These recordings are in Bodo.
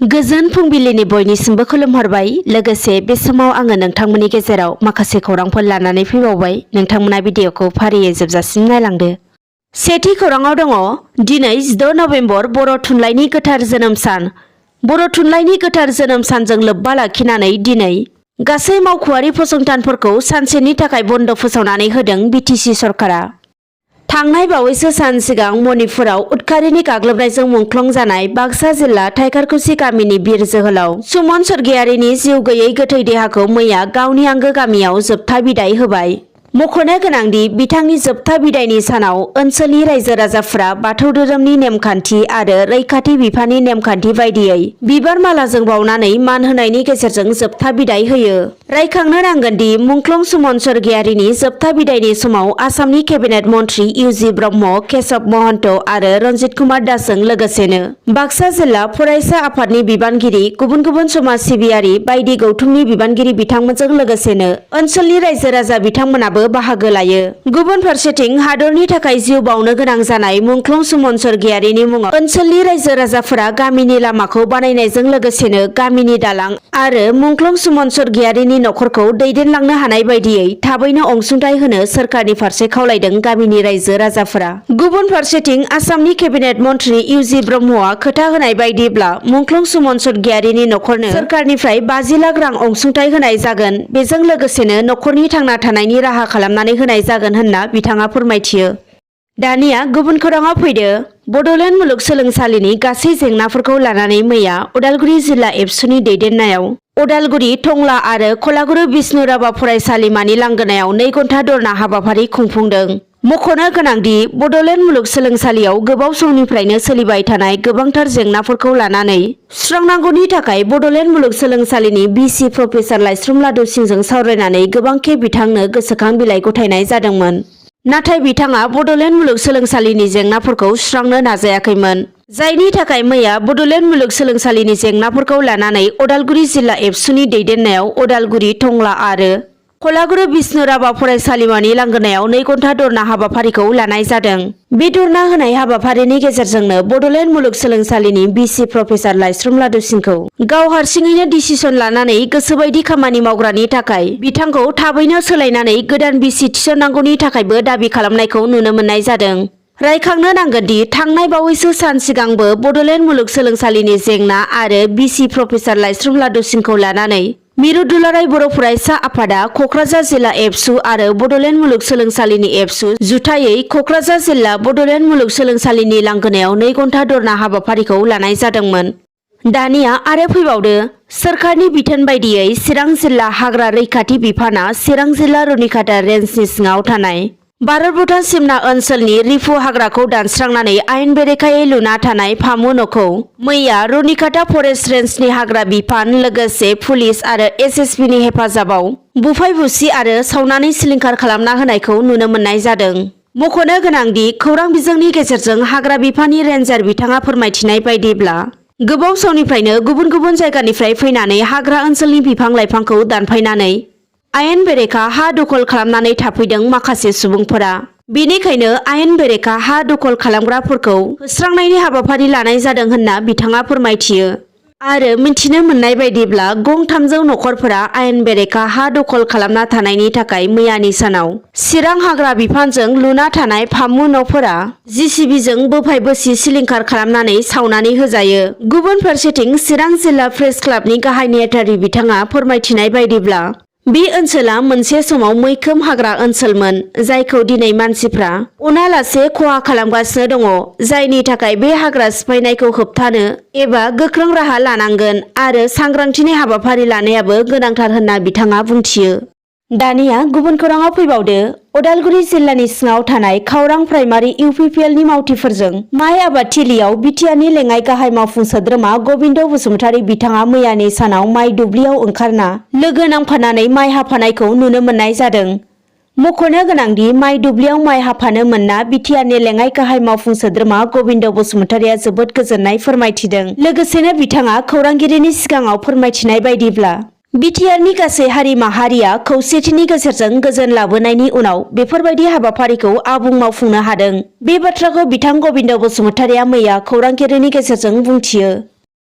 गोजोन फुंबिलिनि बयनिसिमबो खुलुमहरबाय। लोगोसे बे समाव आङो नोंथांमोननि गेजेराव माखासे खौरांफोर लानानै फैबावबाय। नोंथांमोना भिडिअखौ फारियै जोबजासिम नायलांदो। सेथि खौराङाव दङ दिनै 16 नभेम्बर बर' थुनलाइनि गोथार जोनोम सान। बर' थुनलाइनि गोथार जोनोम सानजों लोब्बा लाखिनानै दिनै गासै मावख'आरि फसंथानफोरखौ सानसेनि थाखाय बन्द फोसावनानै होदों बिटिसि सरकारा। थांनाय बावैसो सान सिगां मणिपुराव उदखारिनि गाग्लोबनायजों मुंख्लं जानाय बाक्सा जिल्ला थाइखारकुसि गामिनि बिर जोहोलाव सुमन स्वर्गियारिनि जिउ गैयै गोथै देहाखौ मैया गावनि आंगो गामियाव जोबथा बिदाय होबाय। मख'नो गोनांदि बिथांनि जोबथा बिदायनि सानाव ओनसोलनि रायजो राजाफोरा बाथौ धोरोमनि नेमखान्थि आरो रैखाथि बिफाननि नेमखान्थि बायदियै बिबार मालाजों बावनानै मान होनायनि गेजेरजों जोबथा बिदाय होयो। रायखांनो नांगोनदि मुंख्लं सुमन स्वर्गियारिनि जोबथा बिदायनि समाव आसामनि केबिनेट मन्त्रि इउजि ब्रह्म, केशब महन्त आरो रन्जित कुमार दासजों लोगोसेनो बाक्सा जिल्ला फरायसा आफादनि बिबानगिरि, गुबुन गुबुन समाज सिबियारि बायदि गौथुमनि बिबानगिरि बिथांमोनजों लोगोसेनो ओनसोलनि रायजो राजा बिथांमोनाबो बाहागो लायो। गुबुन फारसेथिं हादरनि थाखाय जिउ बावनो गोनां जानाय मुंख्लं सुमन स्वर्गियारिनि मुङाव ओनसोलनि रायजो राजाफोरा गामिनि लामाखौ बानायनायजों लोगोसेनो गामिनि दालां आरो मुंख्लं सुमन स्वर्गियारिनि न'खरखौ दैदेनलांनो हानाय बायदियै थाबैनो अनसुंथाइ होनो सोरखारनि फारसे खावलायदों गामिनि रायजो राजाफोरा। गुबुन फारसेथिं आसामनि केबिनेट मन्त्रि इउजि ब्रह्मआ खोथा होनाय बायदिब्ला मुंख्लं सुमन स्वर्गियारिनि न'खरनो सोरखारनिफ्राय 50 लाख रां अनसुंथाइ होनाय जागोन। बेजों लोगोसेनो न'खरनि थांना थानायनि राहा खालामनानै होनाय जागोन होनना बिथाङा फोरमायथियो। दानिया गुबुन खौराङाव फैदो। बड'लेण्ड मुलुगसोलोंसालिनि गासै जेंनाफोरखौ लानानै मैया उदालगुरि जिल्ला एबसुनि दैदेननायाव उदालगुरि, टंला आरो कलागुरु बिष्णु राभा फरायसालिमानि लांगोनायाव 2 घन्टा धरना हाबाफारि खुंफुंदों। मख'नो गोनांदि बड'लेण्ड मुलुगसोलोंसालियाव गोबाव समनिफ्रायनो सोलिबाय थानाय गोबांथार जेंनाफोरखौ लानानै सुस्रांनांगौनि थाखाय बड'लेण्ड मुलुगसोलोंसालिनि भिसि प्रफेसार लाइस्रुम लादुसिंजों सावरायनानै गोबां खेब बिथांनो गोसोखां बिलाइ गथायनाय जादोंमोन। नाथाय बिथाङा बड'लेण्ड मुलुगसोलोंसालिनि जेंनाफोरखौ सुस्रांनो नाजायाखैमोन। जायनि थाखाय मैया बड'लेण्ड मुलुगसोलोंसालिनि जेंनाफोरखौ लानानै उदालगुरि जिल्ला एबसुनि दैदेननायाव उदालगुरि, टंला आरो कलागुरु बिष्णु राभा फरायसालिमानि लांगोनायाव 2 घन्टा धरना हाबाफारिखौ लानाय जादों। बे धरना होनाय हाबाफारिनि गेजेरजोंनो बड'लेण्ड मुलुगसोलोंसालिनि भिसि प्रफेसार लाइस्रुम लादुसिंखौ गाव हारसिङैनो डिसिसन लानानै गोसोबायदि खामानि मावग्रानि थाखाय बिथांखौ थाबैनो सोलायनानै गोदान भिसि थिसननांगौनि थाखायबो दाबि खालामनायखौ नुनो मोननाय जादों। रायखांनो नांगोनदि थांनाय बावैसो सान सिगांबो बड'लेण्ड मुलुगसोलोंसालिनि जेंना आरो भिसि प्रफेसार लाइस्रुम लादुसिंखौ लानानै मिरु दुलाराय बर' फरायसा आफादा कक्राझार जिल्ला एबसु आरो बड'लेण्ड मुलुगसोलोंसालिनि एबसु जुथायै कक्राझार जिल्ला बड'लेण्ड मुलुगसोलोंसालिनि लांगोनायाव 2 घन्टा धरना हाबाफारिखौ लानाय जादोंमोन। दानिया आरो फैबावदो। सोरखारनि बिथोन बायदियै चिरां जिल्ला हाग्रा रैखाथि बिफाना चिरां जिल्ला रुनिखाता रेन्जनि सिङाव थानाय भारत भुटान सिमना ओनसोलनि रिफु हाग्राखौ दानस्रांनानै आयेन बेरेखायै लुना थानाय फामु न'खौ मैया रुनिखाता फरेस्ट रेन्जनि हाग्रा बिफान लोगोसे पुलिस आरो एसएसबिनि हेफाजाबाव बुफाय बुसि आरो सावनानै सिलिंखार खालामना होनायखौ नुनो मोननाय जादों। मख'नो गोनांदि खौरां बिजोंनि गेजेरजों हाग्रा बिफाननि रेन्जार बिथाङा फोरमायथिनाय बायदिब्ला गोबाव समनिफ्रायनो गुबुन गुबुन जायगानिफ्राय फैनानै हाग्रा ओनसोलनि बिफां लाइफांखौ दानफायनानै आयेन बेरेखा हा दखल खालामनानै थाफैदों माखासे सुबुंफोरा। बेनिखायनो आयेन बेरेखा हा दखल खालामग्राफोरखौ होस्रांनायनि हाबाफारि लानाय जादों होनना बिथाङा फोरमायथियो। आरो मिन्थिनो मोननाय बायदिब्ला गं 300 नखरफोरा आयेन बेरेखा हा दखल खालामना थानायनि थाखाय मैयानि सानाव चिरां हाग्रा बिफानजों लुना थानाय फामु न'फोरा जिसिबिजों बोफाय बोसि सिलिंखार खालामनानै सावनानै होजायो। गुबुन फारसेथिं चिरां जिल्ला प्रेस क्लाबनि गाहाय नेहाथारि बिथाङा फोरमायथिनाय बायदिब्ला बे ओनसोला मोनसे समाव मैखोम हाग्रा ओनसोलमोन, जायखौ दिनै मानसिफ्रा अनालासे खहा खालामगासिनो दङ। जायनि थाखाय बे हाग्रा सिफायनायखौ होबथानो एबा गोख्रों राहा लानांगोन आरो सांग्रांथिनि हाबाफारि लानायाबो गोनांथार होनना बिथाङा बुंथियो। दानिया गुबुन खौराङाव फैबावदो। उदालगुरि जिल्लानि सिङाव थानाय खावरां प्राइमारि इउपिपिएलनि मावथिफोरजों माइ आबादथिलियाव बिटिआरनि लेङाइ गाहाय मावफुं सोद्रोमा गबिन्द बसुमतारी बिथाङा मैयानि सानाव माइ दुब्लियाव ओंखारना लोगो नांफानानै माइ हाफानायखौ नुनो मोननाय जादों। मख'नो गोनांदि माइ दुब्लियाव माइ हाफानो मोनना बिटिआरनि लेङाइ गाहाय मावफुं सोद्रोमा गबिन्द बसुमतारीया जोबोद गोजोननाय फोरमायथिदों। लोगोसेनो बिथाङा खौरांगिरिनि सिगाङाव फोरमायथिनाय बायदिब्ला बिटिआरनि गासै हारि माहारिया खौसेथिनि गेजेरजों गोजोन लाबोनायनि उनाव बेफोरबायदि हाबाफारिखौ आबुं मावफुंनो हादों। बे बाथ्राखौ बिथां गबिन्द बसुमतारीया मैया खौरांगिरिनि गेजेरजों बुंथियो।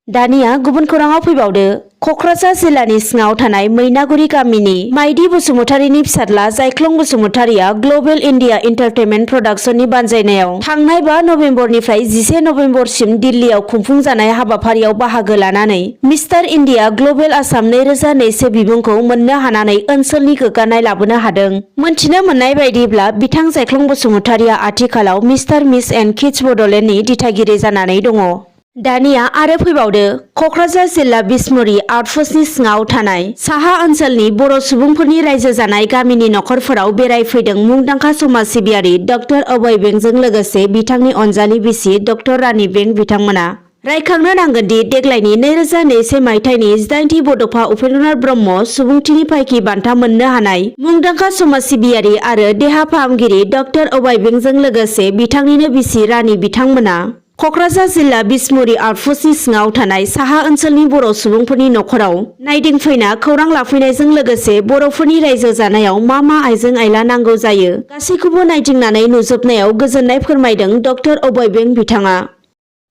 दानिया गुबुन खौराङाव फैबावदो। कक्राझार जिल्लानि सिङाव थानाय मैनागुरि गामिनि माइदि बसुमतारीनि फिसाज्ला जायख्लं बसुमतारीया ग्लबेल इन्डिया एन्टारटेनमेन्ट प्रडाक्शननि बानजायनायाव थांनाय 5 नभेम्बरनिफ्राय 11 नभेम्बरसिम दिल्लीयाव खुंफुंजानाय हाबाफारियाव बाहागो लानानै मिस्टार इन्डिया ग्लबेल आसाम 2022 बिमुंखौ मोननो हानानै ओनसोलनि गोग्गानाय लाबोनो हादों। मोनथिनो मोननाय बायदिब्ला बिथां जायख्लं बसुमतारीया आथिखालाव मिस्टार मिस एन्ड किड्स बडलेण्डनि दिथागिरि जानानै दङ। दानिया आरो फैबावदो। कक्राझार जिल्ला बिसमुरि आउटपस्टनि सिङाव थानाय साहा ओनसोलनि बर' सुबुंफोरनि रायजो जानाय गामिनि नखरफोराव बेरायफैदों मुंदांखा समाज सिबियारि डक्टर अभय बेंकजों लोगोसे बिथांनि अनजालि बिसि डक्टर रानी बेंक बिथांमोना। रायखांनो नांगोनदि देग्लायनि 2021 मायथाइनि 18थि बड'फा उपेन्द्रनाथ ब्रह्म सुबुंथिनि फायखि बान्था मोननो हानाय मुंदांखा समाज सिबियारि आरो देहा फाहामगिरि डक्टर अभय बेंकजों लोगोसे बिथांनिनो बिसि रानी बिथांमोना कक्राझार जिल्ला बिसमुरि आउटपस्टनि सिङाव थानाय साहा ओनसोलनि बर' सुबुंफोरनि नखराव नायदिंफैना खौरां लाफैनायजों लोगोसे बर'फोरनि रायजो जानायाव मा मा आइजें आइला नांगौ जायो गासैखौबो नायदिंनानै नुजोबनायाव गोजोननाय फोरमायदों डक्टर अभय बेंक बिथाङा।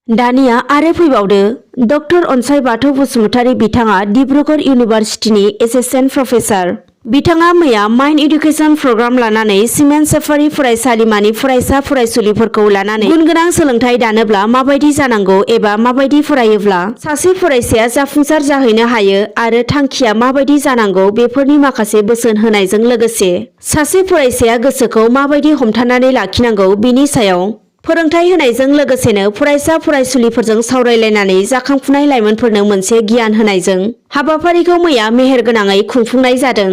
दानिया आरो फैबावदो। डक्टर अनसाय बाथौ बसुमतारी बिथाङा डिब्रुगड़ इउनिभारसिटिनि एसिस्टेन्ट प्रफेसार। बिथाङा मैया माइन्ड इडुकेसन प्रग्राम लानानै सिमेन्ट साफारि फरायसालिमानि फरायसा फरायसुलिफोरखौ लानानै गुनगोनां सोलोंथाइ दानोब्ला माबायदि जानांगौ एबा माबायदि फरायोब्ला सासे फरायसाया जाफुंसार जाहैनो हायो आरो थांखिया माबायदि जानांगौ बेफोरनि माखासे बोसोन होनायजों लोगोसे सासे फरायसाया गोसोखौ माबायदि हमथानानै लाखिनांगौ बिनि सायाव फोरोंथाइ होनायजों लोगोसेनो फरायसा फरायसुलिफोरजों सावरायलायनानै जाखांफुनाय लाइमोनफोरनो मोनसे गियान होनायजों हाबाफारिखौ मैया मेहेरगोनाङै खुंफुंनाय जादों।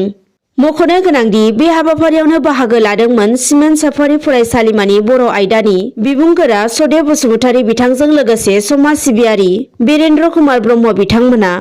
मख'नो गोनांदि बे हाबाफारियावनो बाहागो लादोंमोन सिमेन्ट साफारि फरायसालिमानि बर' आयदानि बिबुंगोरा सदेब बसुमतारी बिथांजों लोगोसे समाज सिबियारि बिरेन्द्र कुमार ब्रह्म बिथांमोना।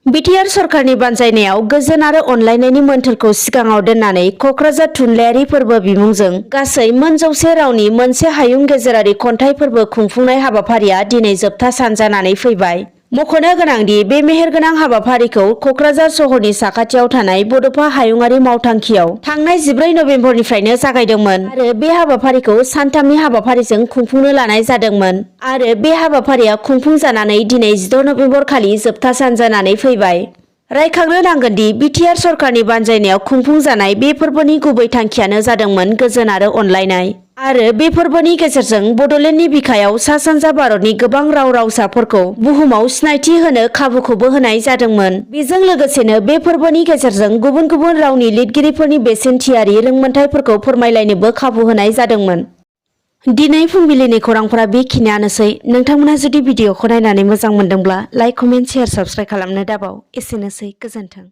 बिटिआर सरकारनि बानजायनायाव गोजोन आरो अनलायनायनि मोन्थोरखौ सिगाङाव दोननानै कक्राझार थुनलाइयारि फोरबो बिमुंजों गासै मोन 100 रावनि मोनसे हायुं गेजेरारि खन्थाइ फोरबो खुंफुंनाय हाबाफारिया दिनै जोबथा सान जानानै फैबाय। मख'नो गोनांदि बे मेहेरगोनां हाबाफारिखौ कक्राझार सहरनि साखाथियाव थानाय बड'फा हायुंआरि मावथांखियाव थांनाय 14 नभेम्बरनिफ्रायनो जागायदोंमोन आरो बे हाबाफारिखौ सानथामनि हाबाफारिजों खुंफुंनो लानाय जादोंमोन आरो बे हाबाफारिया खुंफुंजानानै दिनै 16 नभेम्बर खालि जोबथा सान जानानै फैबाय। रायखांनो नांगोनदि बिटिआर सरकारनि बानजायनायाव खुंफुंजानाय बे फोरबोनि गुबै थांखियानो जादोंमोन गोजोन आरो अनलायनाय आरो बे फोरबोनि गेजेरजों बडलेण्डनि बिखायाव सा सानजा भारतनि गोबां राव रावसाफोरखौ बुहुमाव सिनायथि होनो खाबुखौबो होनाय जादोंमोन। बेजों लोगोसेनो बे फोरबोनि गेजेरजों गुबुन गुबुन रावनि लिरगिरिफोरनि बेसेनथियारि रोंमोनथाइफोरखौ फोरमायलायनोबो खाबु होनाय जादोंमोन। दिनै फुंबिलिनि खौरांफोरा बेखिनियानोसै। नोंथांमोना जुदि भिडिअखौ नायनानै मोजां मोनदोंब्ला लाइक कमेन्ट शेयार साबस्क्राइब खालामनो दाबाव। एसेनोसै, गोजोन्थों।